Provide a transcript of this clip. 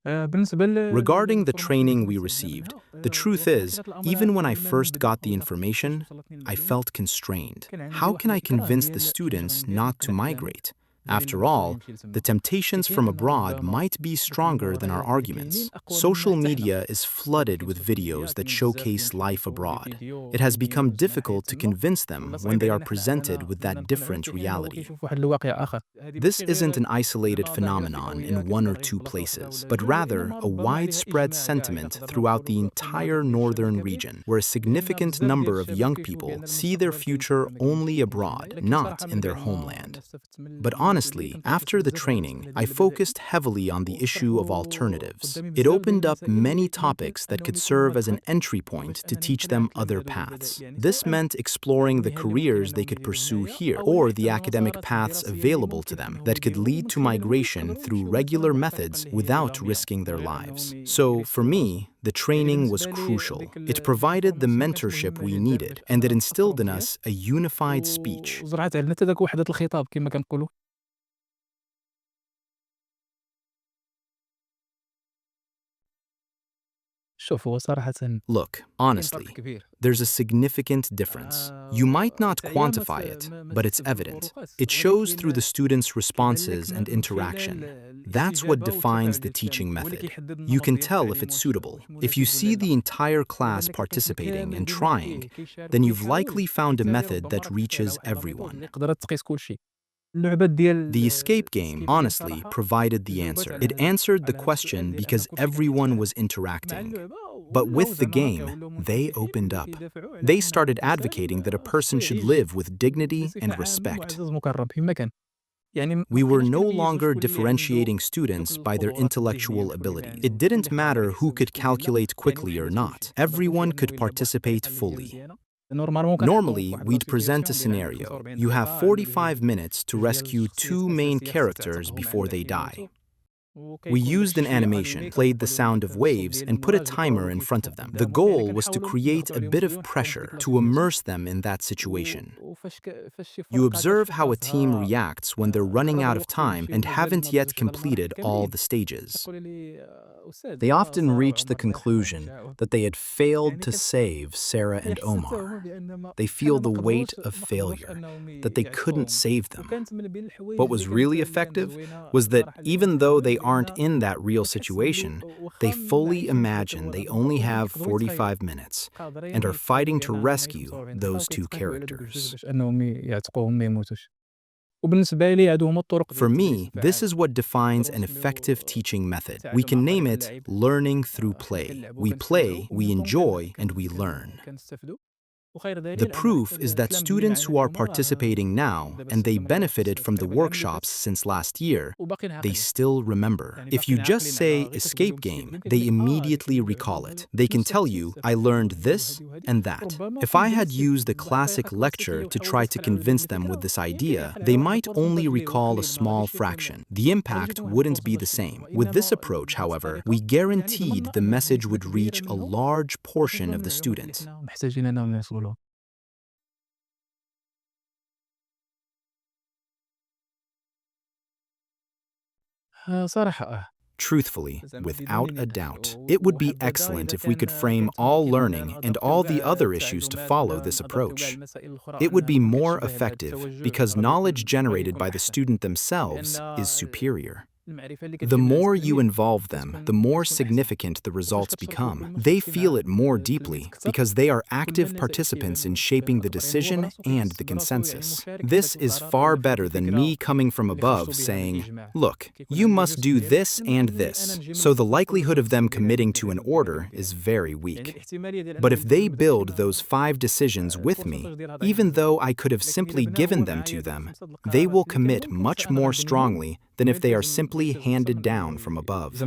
Regarding the training we received, the truth is, even when I first got the information, I felt constrained. How can I convince the students not to migrate? After all, the temptations from abroad might be stronger than our arguments. Social media is flooded with videos that showcase life abroad. It has become difficult to convince them when they are presented with that different reality. This isn't an isolated phenomenon in one or two places, but rather a widespread sentiment throughout the entire northern region, where a significant number of young people see their future only abroad, not in their homeland. But honestly, after the training, I focused heavily on the issue of alternatives. It opened up many topics that could serve as an entry point to teach them other paths. This meant exploring the careers they could pursue here, or the academic paths available to them that could lead to migration through regular methods without risking their lives. So, for me, the training was crucial. It provided the mentorship we needed, and it instilled in us a unified speech. Look, honestly, there's a significant difference. You might not quantify it, but it's evident. It shows through the students' responses and interaction. That's what defines the teaching method. You can tell if it's suitable. If you see the entire class participating and trying, then you've likely found a method that reaches everyone. The escape game, honestly, provided the answer. It answered the question because everyone was interacting. But with the game, they opened up. They started advocating that a person should live with dignity and respect. We were no longer differentiating students by their intellectual ability. It didn't matter who could calculate quickly or not. Everyone could participate fully. Normally, we'd present a scenario. You have 45 minutes to rescue two main characters before they die. We used an animation, played the sound of waves, and put a timer in front of them. The goal was to create a bit of pressure, to immerse them in that situation. You observe how a team reacts when they're running out of time and haven't yet completed all the stages. They often reach the conclusion that they had failed to save Sarah and Omar. They feel the weight of failure, that they couldn't save them. What was really effective was that even though they aren't in that real situation, they fully imagine they only have 45 minutes and are fighting to rescue those two characters. For me, this is what defines an effective teaching method. We can name it learning through play. We play, we enjoy, and we learn. The proof is that students who are participating now, and they benefited from the workshops since last year, they still remember. If you just say escape game, they immediately recall it. They can tell you, I learned this and that. If I had used a classic lecture to try to convince them with this idea, they might only recall a small fraction. The impact wouldn't be the same. With this approach, however, we guaranteed the message would reach a large portion of the student. Truthfully, without a doubt, it would be excellent if we could frame all learning and all the other issues to follow this approach. It would be more effective because knowledge generated by the student themselves is superior. The more you involve them, the more significant the results become. They feel it more deeply because they are active participants in shaping the decision and the consensus. This is far better than me coming from above saying, look, you must do this and this, so the likelihood of them committing to an order is very weak. But if they build those 5 decisions with me, even though I could have simply given them to them, they will commit much more strongly than if they are simply handed down from above.